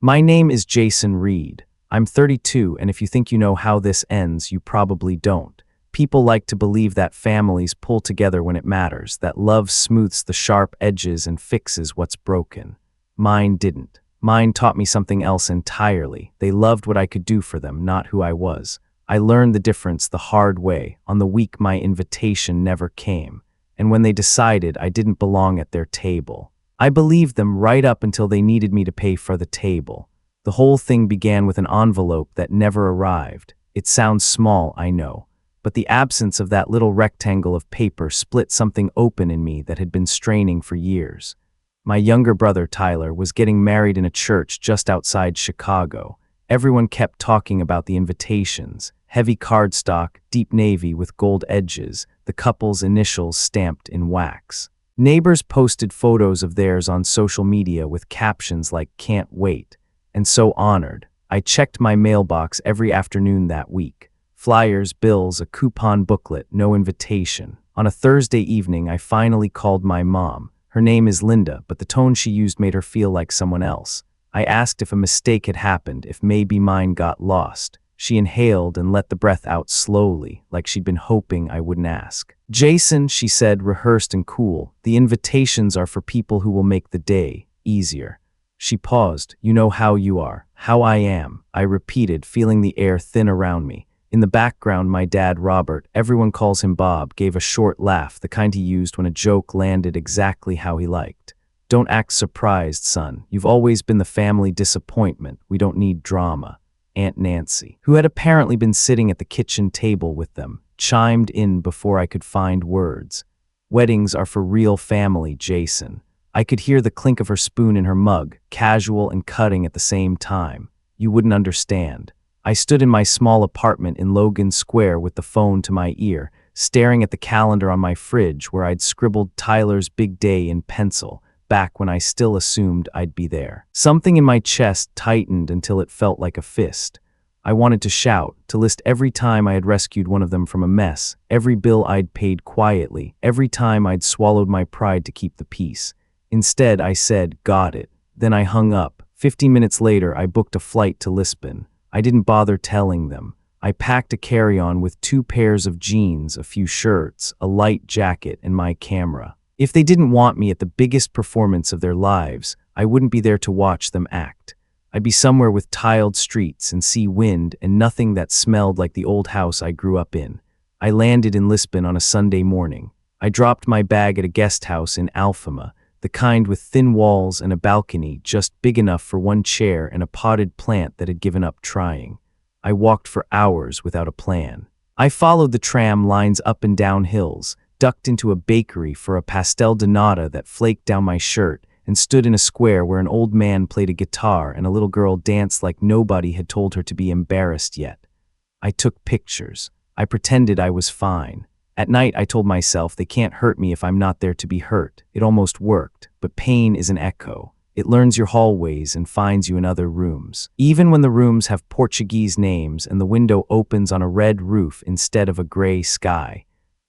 My name is Jason Reed. I'm 32, and if you think you know how this ends, you probably don't. People like to believe that families pull together when it matters, that love smooths the sharp edges and fixes what's broken. Mine didn't. Mine taught me something else entirely. They loved what I could do for them, not who I was. I learned the difference the hard way, on the week my invitation never came, and when they decided I didn't belong at their table. I believed them right up until they needed me to pay for the table. The whole thing began with an envelope that never arrived. It sounds small, I know, but the absence of that little rectangle of paper split something open in me that had been straining for years. My younger brother, Tyler, was getting married in a church just outside Chicago. Everyone kept talking about the invitations, heavy cardstock, deep navy with gold edges, the couple's initials stamped in wax. Neighbors posted photos of theirs on social media with captions like "can't wait," and so honored. I checked my mailbox every afternoon that week. Flyers, bills, a coupon booklet, no invitation. On a Thursday evening, I finally called my mom. Her name is Linda, but the tone she used made her feel like someone else. I asked if a mistake had happened, if maybe mine got lost. She inhaled and let the breath out slowly, like she'd been hoping I wouldn't ask. "Jason," she said, rehearsed and cool, "the invitations are for people who will make the day easier." She paused. "You know how you are, how I am," I repeated, feeling the air thin around me. In the background, my dad, Robert, everyone calls him Bob, gave a short laugh, the kind he used when a joke landed exactly how he liked. "Don't act surprised, son. You've always been the family disappointment. We don't need drama." Aunt Nancy, who had apparently been sitting at the kitchen table with them, chimed in before I could find words. "Weddings are for real family, Jason." I could hear the clink of her spoon in her mug, casual and cutting at the same time. "You wouldn't understand." I stood in my small apartment in Logan Square with the phone to my ear, staring at the calendar on my fridge where I'd scribbled Tyler's big day in pencil, back when I still assumed I'd be there. Something in my chest tightened until it felt like a fist. I wanted to shout, to list every time I had rescued one of them from a mess, every bill I'd paid quietly, every time I'd swallowed my pride to keep the peace. Instead, I said, "Got it." Then I hung up. 50 minutes later, I booked a flight to Lisbon. I didn't bother telling them. I packed a carry-on with 2 pairs of jeans, a few shirts, a light jacket, and my camera. If they didn't want me at the biggest performance of their lives, I wouldn't be there to watch them act. I'd be somewhere with tiled streets and sea wind and nothing that smelled like the old house I grew up in. I landed in Lisbon on a Sunday morning. I dropped my bag at a guest house in Alfama, the kind with thin walls and a balcony just big enough for one chair and a potted plant that had given up trying. I walked for hours without a plan. I followed the tram lines up and down hills, ducked into a bakery for a pastel de nata that flaked down my shirt, and stood in a square where an old man played a guitar and a little girl danced like nobody had told her to be embarrassed yet. I took pictures. I pretended I was fine. At night, I told myself they can't hurt me if I'm not there to be hurt. It almost worked, but pain is an echo. It learns your hallways and finds you in other rooms. Even when the rooms have Portuguese names and the window opens on a red roof instead of a gray sky.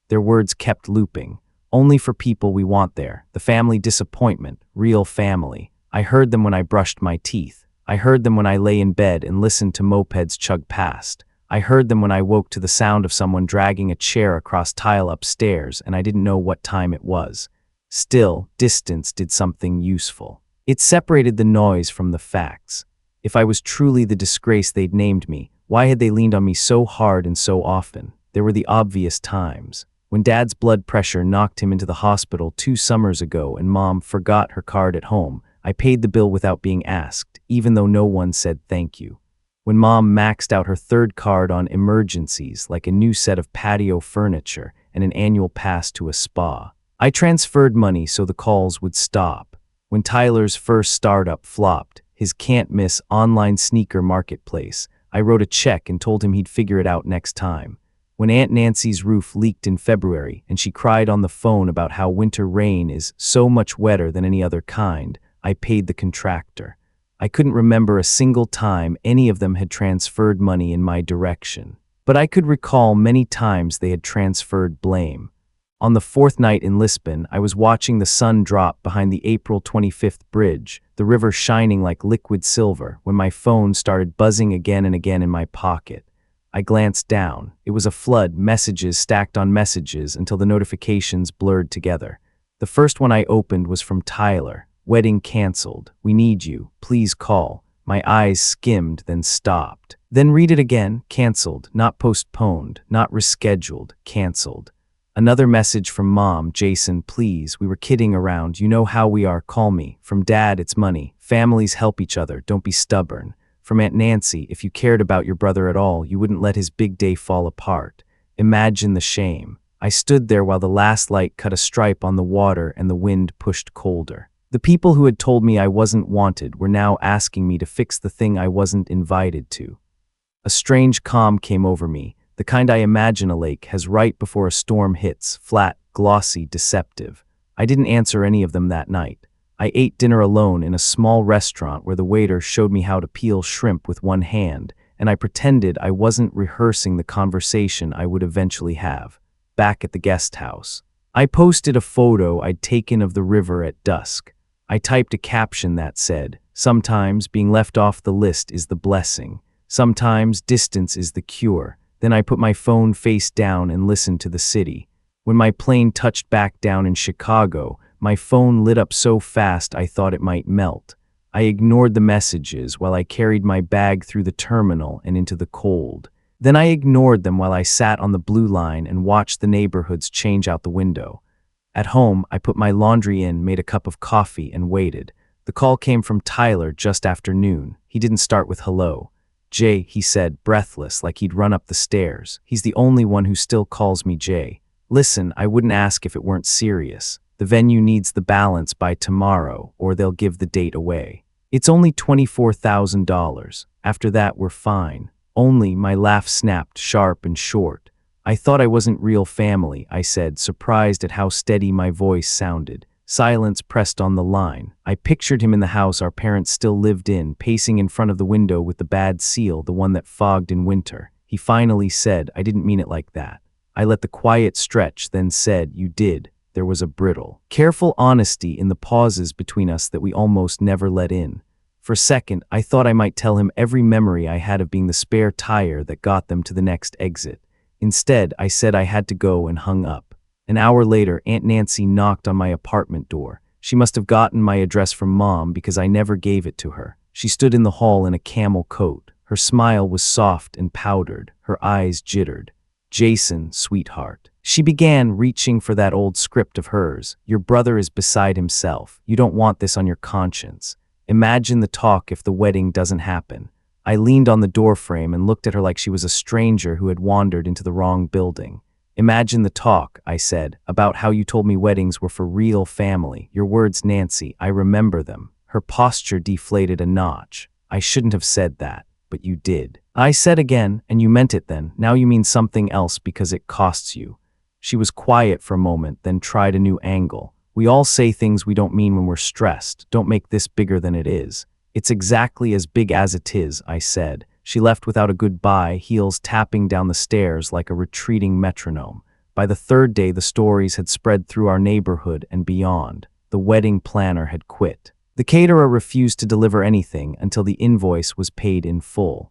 Their words kept looping. Only for people we want there. The family disappointment. Real family. I heard them when I brushed my teeth. I heard them when I lay in bed and listened to mopeds chug past. I heard them when I woke to the sound of someone dragging a chair across tile upstairs and I didn't know what time it was. Still, distance did something useful. It separated the noise from the facts. If I was truly the disgrace they'd named me, why had they leaned on me so hard and so often? There were the obvious times. When Dad's blood pressure knocked him into the hospital 2 summers ago and Mom forgot her card at home, I paid the bill without being asked, even though no one said thank you. When Mom maxed out her 3rd card on emergencies, like a new set of patio furniture and an annual pass to a spa, I transferred money so the calls would stop. When Tyler's first startup flopped, his can't-miss online sneaker marketplace, I wrote a check and told him he'd figure it out next time. When Aunt Nancy's roof leaked in February and she cried on the phone about how winter rain is so much wetter than any other kind, I paid the contractor. I couldn't remember a single time any of them had transferred money in my direction, but I could recall many times they had transferred blame. On the 4th night in Lisbon, I was watching the sun drop behind the April 25th bridge, the river shining like liquid silver, when my phone started buzzing again and again in my pocket. I glanced down. It was a flood, messages stacked on messages until the notifications blurred together. The first one I opened was from Tyler. Wedding canceled. We need you. Please call. My eyes skimmed, then stopped. Then read it again. Canceled. Not postponed. Not rescheduled. Canceled. Another message from Mom. Jason, please. We were kidding around. You know how we are. Call me. From Dad, it's money. Families help each other. Don't be stubborn. From Aunt Nancy, if you cared about your brother at all, you wouldn't let his big day fall apart. Imagine the shame. I stood there while the last light cut a stripe on the water and the wind pushed colder. The people who had told me I wasn't wanted were now asking me to fix the thing I wasn't invited to. A strange calm came over me, the kind I imagine a lake has right before a storm hits, flat, glossy, deceptive. I didn't answer any of them that night. I ate dinner alone in a small restaurant where the waiter showed me how to peel shrimp with one hand, and I pretended I wasn't rehearsing the conversation I would eventually have. Back at the guest house, I posted a photo I'd taken of the river at dusk. I typed a caption that said, "Sometimes being left off the list is the blessing. Sometimes distance is the cure." Then I put my phone face down and listened to the city. When my plane touched back down in Chicago, my phone lit up so fast I thought it might melt. I ignored the messages while I carried my bag through the terminal and into the cold. Then I ignored them while I sat on the blue line and watched the neighborhoods change out the window. At home, I put my laundry in, made a cup of coffee, and waited. The call came from Tyler just after noon. He didn't start with hello. "Jay," he said, breathless, like he'd run up the stairs. He's the only one who still calls me Jay. "Listen, I wouldn't ask if it weren't serious. The venue needs the balance by tomorrow, or they'll give the date away. It's only $24,000. After that, we're fine." Only, my laugh snapped, sharp and short. "I thought I wasn't real family," I said, surprised at how steady my voice sounded. Silence pressed on the line. I pictured him in the house our parents still lived in, pacing in front of the window with the bad seal, the one that fogged in winter. He finally said, "I didn't mean it like that." I let the quiet stretch, then said, "You did." There was a brittle, careful honesty in the pauses between us that we almost never let in. For a second, I thought I might tell him every memory I had of being the spare tire that got them to the next exit. Instead, I said I had to go and hung up. An hour later, Aunt Nancy knocked on my apartment door. She must have gotten my address from Mom because I never gave it to her. She stood in the hall in a camel coat. Her smile was soft and powdered. Her eyes jittered. "Jason, sweetheart." She began, reaching for that old script of hers. "Your brother is beside himself. You don't want this on your conscience. Imagine the talk if the wedding doesn't happen." I leaned on the doorframe and looked at her like she was a stranger who had wandered into the wrong building. "Imagine the talk," I said, "about how you told me weddings were for real family. Your words, Nancy, I remember them." Her posture deflated a notch. "I shouldn't have said that, but you did." I said again, "And you meant it then. Now you mean something else because it costs you." She was quiet for a moment, then tried a new angle. "We all say things we don't mean when we're stressed. Don't make this bigger than it is." "It's exactly as big as it is," I said. She left without a goodbye, heels tapping down the stairs like a retreating metronome. By the third day, the stories had spread through our neighborhood and beyond. The wedding planner had quit. The caterer refused to deliver anything until the invoice was paid in full.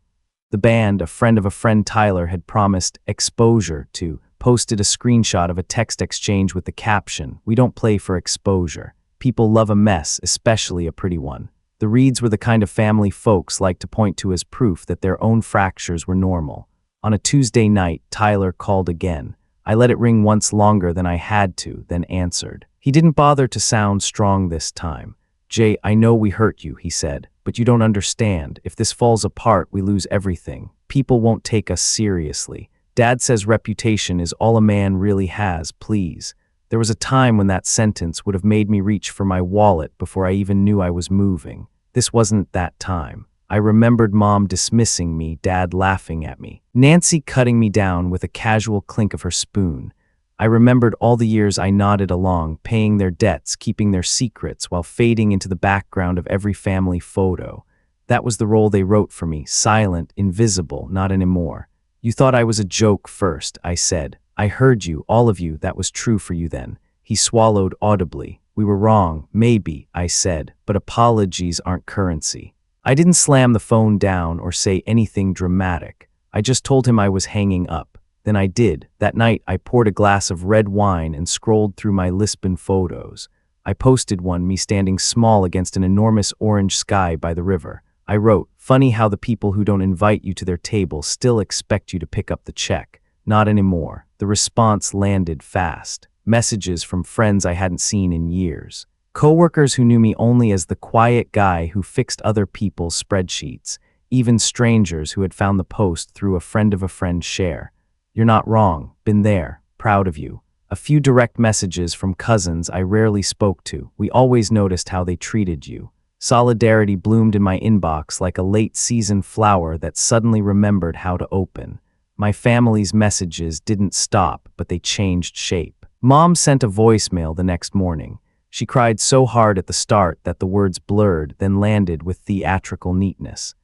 The band, a friend of a friend Tyler had promised exposure to, posted a screenshot of a text exchange with the caption, "We don't play for exposure. People love a mess, especially a pretty one." The Reeds were the kind of family folks like to point to as proof that their own fractures were normal. On a Tuesday night, Tyler called again. I let it ring once longer than I had to, then answered. He didn't bother to sound strong this time. "Jay, I know we hurt you," he said, "but you don't understand. If this falls apart, we lose everything. People won't take us seriously. Dad says reputation is all a man really has, please." There was a time when that sentence would have made me reach for my wallet before I even knew I was moving. This wasn't that time. I remembered Mom dismissing me, Dad laughing at me, Nancy cutting me down with a casual clink of her spoon. I remembered all the years I nodded along, paying their debts, keeping their secrets, while fading into the background of every family photo. That was the role they wrote for me, silent, invisible, not anymore. "You thought I was a joke first," I said. "I heard you, all of you, that was true for you then." He swallowed audibly. We were wrong, maybe, I said, but apologies aren't currency. I didn't slam the phone down or say anything dramatic. I just told him I was hanging up. Then I did. That night, I poured a glass of red wine and scrolled through my Lisbon photos. I posted one, me standing small against an enormous orange sky by the river. I wrote, "Funny how the people who don't invite you to their table still expect you to pick up the check. Not anymore." The response landed fast. Messages from friends I hadn't seen in years. Coworkers who knew me only as the quiet guy who fixed other people's spreadsheets. Even strangers who had found the post through a friend of a friend share. "You're not wrong. Been there. Proud of you." A few direct messages from cousins I rarely spoke to. "We always noticed how they treated you." Solidarity bloomed in my inbox like a late-season flower that suddenly remembered how to open. My family's messages didn't stop, but they changed shape. Mom sent a voicemail the next morning. She cried so hard at the start that the words blurred, then landed with theatrical neatness.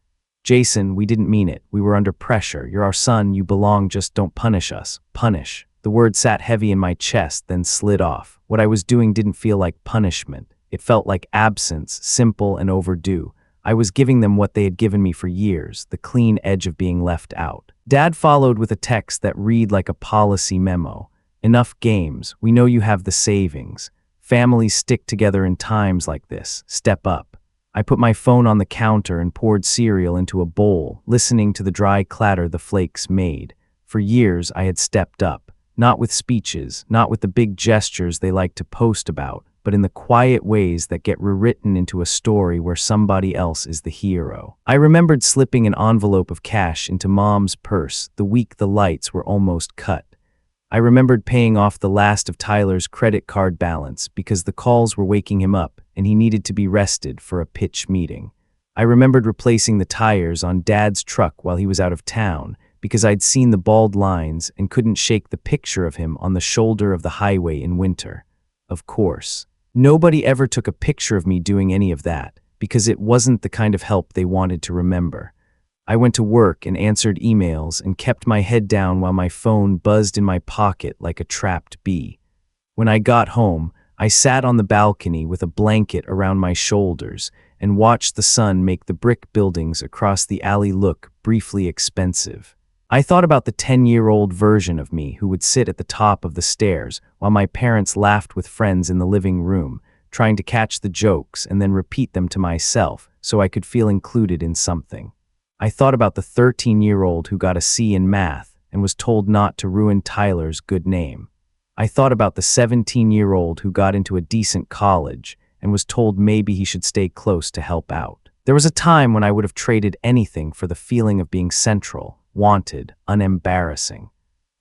"Jason, we didn't mean it. We were under pressure. You're our son. You belong. Just don't punish us." Punish. The word sat heavy in my chest, then slid off. What I was doing didn't feel like punishment. It felt like absence, simple and overdue. I was giving them what they had given me for years, the clean edge of being left out. Dad followed with a text that read like a policy memo. "Enough games. We know you have the savings. Families stick together in times like this. Step up." I put my phone on the counter and poured cereal into a bowl, listening to the dry clatter the flakes made. For years, I had stepped up. Not with speeches, not with the big gestures they like to post about, but in the quiet ways that get rewritten into a story where somebody else is the hero. I remembered slipping an envelope of cash into Mom's purse the week the lights were almost cut. I remembered paying off the last of Tyler's credit card balance because the calls were waking him up and he needed to be rested for a pitch meeting. I remembered replacing the tires on Dad's truck while he was out of town because I'd seen the bald lines and couldn't shake the picture of him on the shoulder of the highway in winter. Of course, nobody ever took a picture of me doing any of that because it wasn't the kind of help they wanted to remember. I went to work and answered emails and kept my head down while my phone buzzed in my pocket like a trapped bee. When I got home, I sat on the balcony with a blanket around my shoulders and watched the sun make the brick buildings across the alley look briefly expensive. I thought about the 10-year-old version of me who would sit at the top of the stairs while my parents laughed with friends in the living room, trying to catch the jokes and then repeat them to myself so I could feel included in something. I thought about the 13-year-old who got a C in math and was told not to ruin Tyler's good name. I thought about the 17-year-old who got into a decent college and was told maybe he should stay close to help out. There was a time when I would have traded anything for the feeling of being central, wanted, unembarrassing.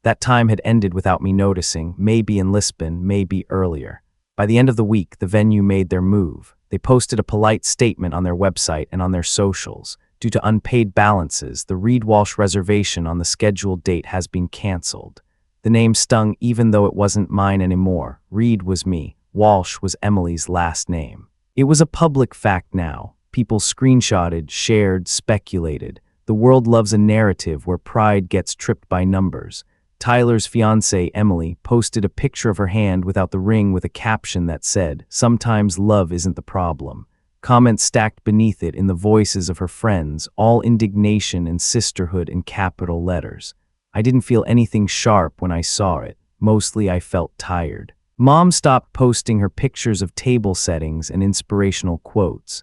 That time had ended without me noticing, maybe in Lisbon, maybe earlier. By the end of the week, the venue made their move. They posted a polite statement on their website and on their socials. Due to unpaid balances, the Reed Walsh reservation on the scheduled date has been canceled. The name stung even though it wasn't mine anymore. Reed was me. Walsh was Emily's last name. It was a public fact now. People screenshotted, shared, speculated. The world loves a narrative where pride gets tripped by numbers. Tyler's fiancée, Emily, posted a picture of her hand without the ring with a caption that said, "Sometimes love isn't the problem." Comments stacked beneath it in the voices of her friends, all indignation and sisterhood in capital letters. I didn't feel anything sharp when I saw it. Mostly I felt tired. Mom stopped posting her pictures of table settings and inspirational quotes.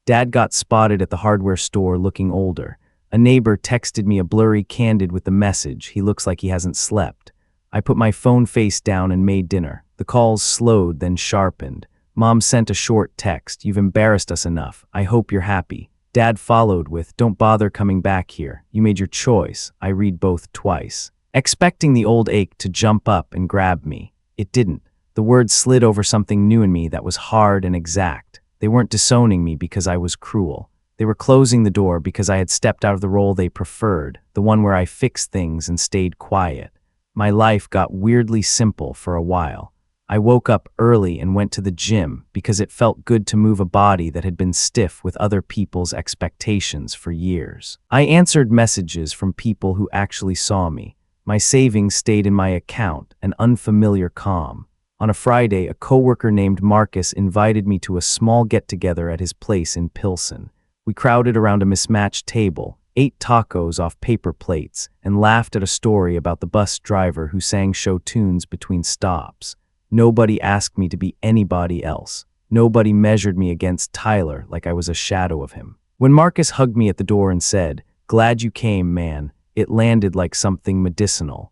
Dad got spotted at the hardware store looking older. A neighbor texted me a blurry candid with the message, "He looks like he hasn't slept." I put my phone face down and made dinner. The calls slowed, then sharpened. Mom sent a short text, "You've embarrassed us enough. I hope you're happy." Dad followed with, "Don't bother coming back here. You made your choice." I read both twice, expecting the old ache to jump up and grab me. It didn't. The words slid over something new in me that was hard and exact. They weren't disowning me because I was cruel. They were closing the door because I had stepped out of the role they preferred, the one where I fixed things and stayed quiet. My life got weirdly simple for a while. I woke up early and went to the gym because it felt good to move a body that had been stiff with other people's expectations for years. I answered messages from people who actually saw me. My savings stayed in my account, an unfamiliar calm. On a Friday, a coworker named Marcus invited me to a small get-together at his place in Pilsen. We crowded around a mismatched table, ate tacos off paper plates, and laughed at a story about the bus driver who sang show tunes between stops. Nobody asked me to be anybody else. Nobody measured me against Tyler like I was a shadow of him. When Marcus hugged me at the door and said, "Glad you came, man," it landed like something medicinal.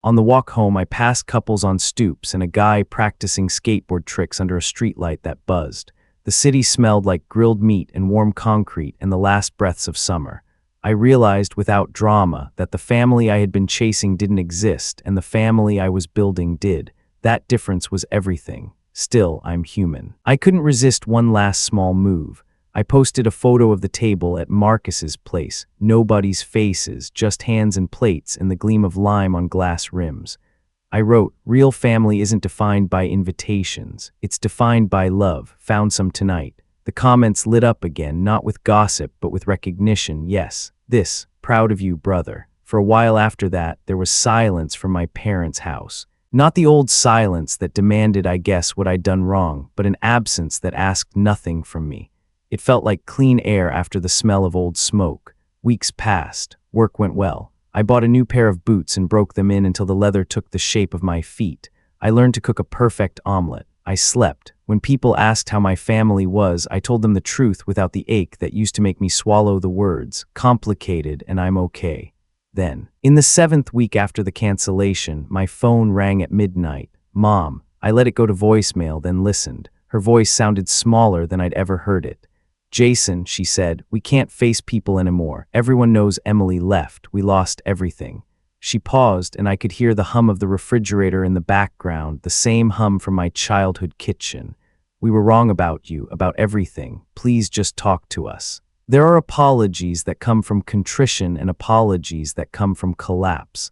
On the walk home, I passed couples on stoops and a guy practicing skateboard tricks under a streetlight that buzzed. The city smelled like grilled meat and warm concrete and the last breaths of summer. I realized without drama that the family I had been chasing didn't exist and the family I was building did. That difference was everything. Still, I'm human. I couldn't resist one last small move. I posted a photo of the table at Marcus's place. Nobody's faces, just hands and plates and the gleam of lime on glass rims. I wrote, "Real family isn't defined by invitations. It's defined by love. Found some tonight." The comments lit up again, not with gossip, but with recognition. Yes, this, proud of you, brother. For a while after that, there was silence from my parents' house. Not the old silence that demanded I guess what I'd done wrong, but an absence that asked nothing from me. It felt like clean air after the smell of old smoke. Weeks passed. Work went well. I bought a new pair of boots and broke them in until the leather took the shape of my feet. I learned to cook a perfect omelet. I slept. When people asked how my family was, I told them the truth without the ache that used to make me swallow the words. Complicated, and I'm okay. Then, in the 7th week after the cancellation, my phone rang at midnight. Mom. I let it go to voicemail, then listened. Her voice sounded smaller than I'd ever heard it. "Jason," she said, "we can't face people anymore. Everyone knows Emily left. We lost everything." She paused, and I could hear the hum of the refrigerator in the background, the same hum from my childhood kitchen. "We were wrong about you, about everything. Please just talk to us." There are apologies that come from contrition and apologies that come from collapse.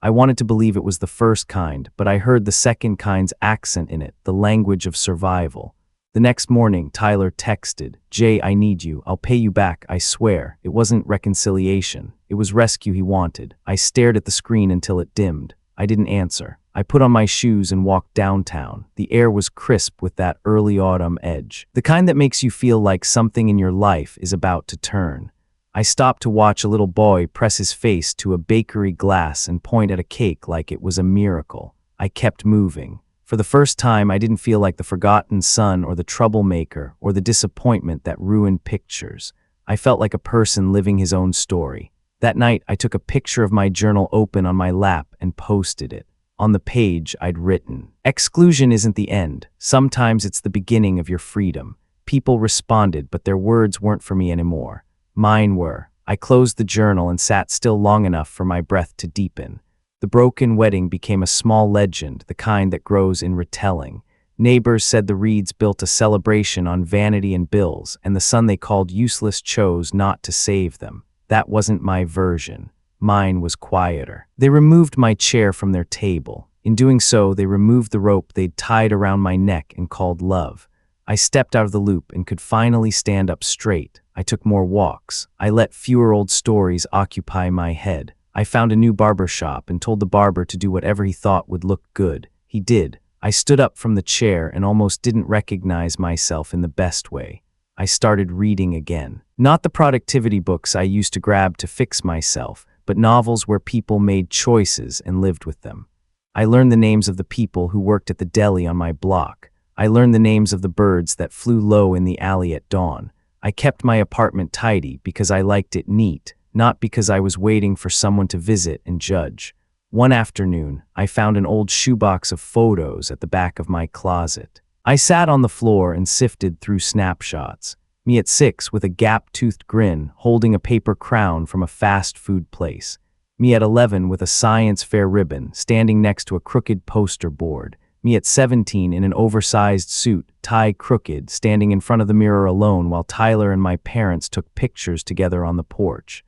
I wanted to believe it was the first kind, but I heard the second kind's accent in it, the language of survival. The next morning, Tyler texted, "Jay, I need you. I'll pay you back, I swear." It wasn't reconciliation. It was rescue he wanted. I stared at the screen until it dimmed. I didn't answer. I put on my shoes and walked downtown. The air was crisp with that early autumn edge, the kind that makes you feel like something in your life is about to turn. I stopped to watch a little boy press his face to a bakery glass and point at a cake like it was a miracle. I kept moving. For the first time, I didn't feel like the forgotten son or the troublemaker or the disappointment that ruined pictures. I felt like a person living his own story. That night, I took a picture of my journal open on my lap and posted it. On the page, I'd written, "Exclusion isn't the end. Sometimes it's the beginning of your freedom." People responded, but their words weren't for me anymore. Mine were. I closed the journal and sat still long enough for my breath to deepen. The broken wedding became a small legend, the kind that grows in retelling. Neighbors said the Reeds built a celebration on vanity and bills, and the son they called useless chose not to save them. That wasn't my version. Mine was quieter. They removed my chair from their table. In doing so, they removed the rope they'd tied around my neck and called love. I stepped out of the loop and could finally stand up straight. I took more walks. I let fewer old stories occupy my head. I found a new barber shop and told the barber to do whatever he thought would look good. He did. I stood up from the chair and almost didn't recognize myself in the best way. I started reading again. Not the productivity books I used to grab to fix myself, but novels where people made choices and lived with them. I learned the names of the people who worked at the deli on my block. I learned the names of the birds that flew low in the alley at dawn. I kept my apartment tidy because I liked it neat, not because I was waiting for someone to visit and judge. One afternoon, I found an old shoebox of photos at the back of my closet. I sat on the floor and sifted through snapshots. Me at 6 with a gap-toothed grin, holding a paper crown from a fast food place. Me at 11 with a science fair ribbon, standing next to a crooked poster board. Me at 17 in an oversized suit, tie crooked, standing in front of the mirror alone while Tyler and my parents took pictures together on the porch.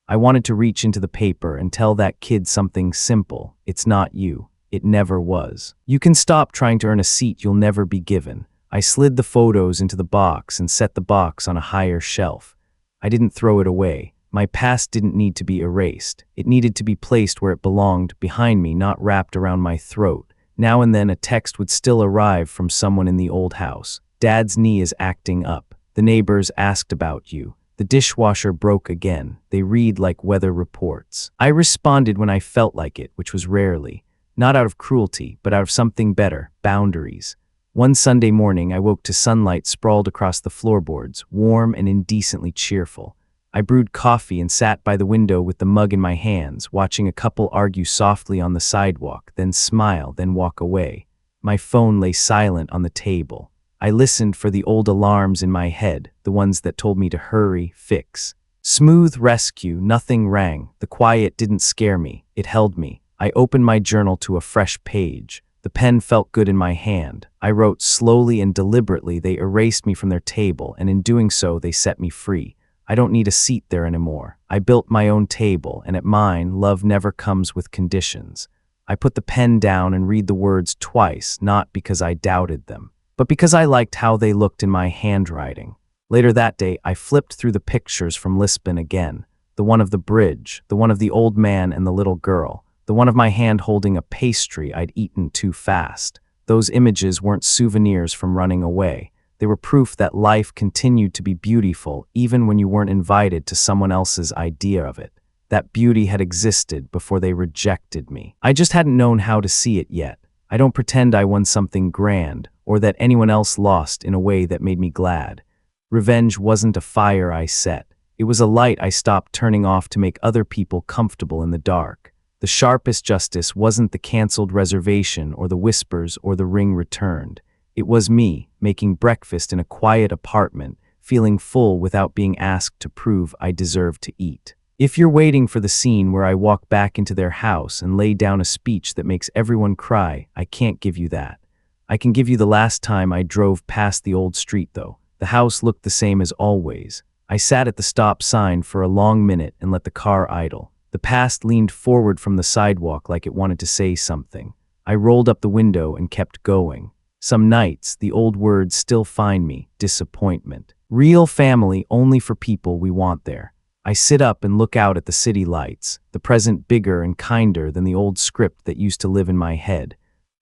I wanted to reach into the paper and tell that kid something simple. It's not you. It never was. You can stop trying to earn a seat you'll never be given. I slid the photos into the box and set the box on a higher shelf. I didn't throw it away. My past didn't need to be erased. It needed to be placed where it belonged, behind me, not wrapped around my throat. Now and then a text would still arrive from someone in the old house. Dad's knee is acting up. The neighbors asked about you. The dishwasher broke again. They read like weather reports. I responded when I felt like it, which was rarely. Not out of cruelty, but out of something better, boundaries. One Sunday morning, I woke to sunlight sprawled across the floorboards, warm and indecently cheerful. I brewed coffee and sat by the window with the mug in my hands, watching a couple argue softly on the sidewalk, then smile, then walk away. My phone lay silent on the table. I listened for the old alarms in my head, the ones that told me to hurry, fix. Smooth rescue, nothing rang. The quiet didn't scare me, it held me. I opened my journal to a fresh page. The pen felt good in my hand. I wrote slowly and deliberately. They erased me from their table, and in doing so, they set me free. I don't need a seat there anymore. I built my own table, and at mine, love never comes with conditions. I put the pen down and read the words twice, not because I doubted them, but because I liked how they looked in my handwriting. Later that day, I flipped through the pictures from Lisbon again. The one of the bridge, the one of the old man and the little girl, the one of my hand holding a pastry I'd eaten too fast. Those images weren't souvenirs from running away. They were proof that life continued to be beautiful even when you weren't invited to someone else's idea of it. That beauty had existed before they rejected me. I just hadn't known how to see it yet. I don't pretend I won something grand, or that anyone else lost in a way that made me glad. Revenge wasn't a fire I set. It was a light I stopped turning off to make other people comfortable in the dark. The sharpest justice wasn't the canceled reservation or the whispers or the ring returned. It was me, making breakfast in a quiet apartment, feeling full without being asked to prove I deserved to eat. If you're waiting for the scene where I walk back into their house and lay down a speech that makes everyone cry, I can't give you that. I can give you the last time I drove past the old street, though. The house looked the same as always. I sat at the stop sign for a long minute and let the car idle. The past leaned forward from the sidewalk like it wanted to say something. I rolled up the window and kept going. Some nights, the old words still find me, disappointment. Real family only for people we want there. I sit up and look out at the city lights, the present bigger and kinder than the old script that used to live in my head.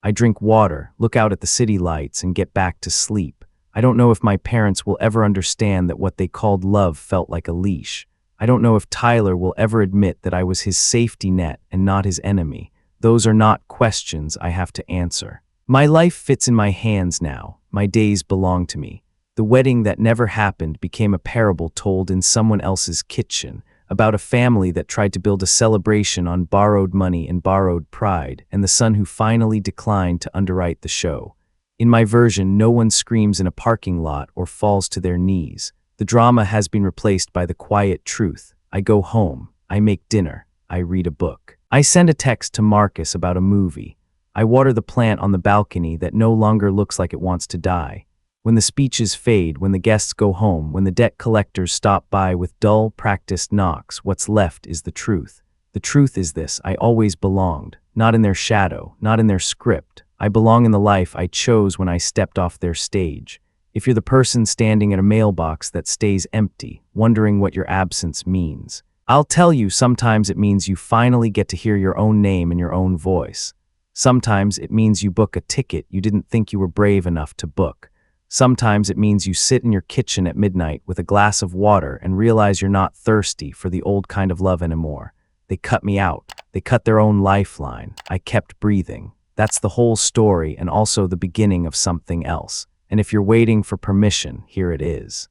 I drink water, look out at the city lights, and get back to sleep. I don't know if my parents will ever understand that what they called love felt like a leash. I don't know if Tyler will ever admit that I was his safety net and not his enemy. Those are not questions I have to answer. My life fits in my hands now. My days belong to me. The wedding that never happened became a parable told in someone else's kitchen, about a family that tried to build a celebration on borrowed money and borrowed pride, and the son who finally declined to underwrite the show. In my version, no one screams in a parking lot or falls to their knees. The drama has been replaced by the quiet truth. I go home, I make dinner, I read a book. I send a text to Marcus about a movie. I water the plant on the balcony that no longer looks like it wants to die. When the speeches fade, when the guests go home, when the debt collectors stop by with dull, practiced knocks, what's left is the truth. The truth is this: I always belonged, not in their shadow, not in their script. I belong in the life I chose when I stepped off their stage. If you're the person standing at a mailbox that stays empty, wondering what your absence means, I'll tell you, sometimes it means you finally get to hear your own name in your own voice. Sometimes it means you book a ticket you didn't think you were brave enough to book. Sometimes it means you sit in your kitchen at midnight with a glass of water and realize you're not thirsty for the old kind of love anymore. They cut me out. They cut their own lifeline. I kept breathing. That's the whole story, and also the beginning of something else. And if you're waiting for permission, here it is.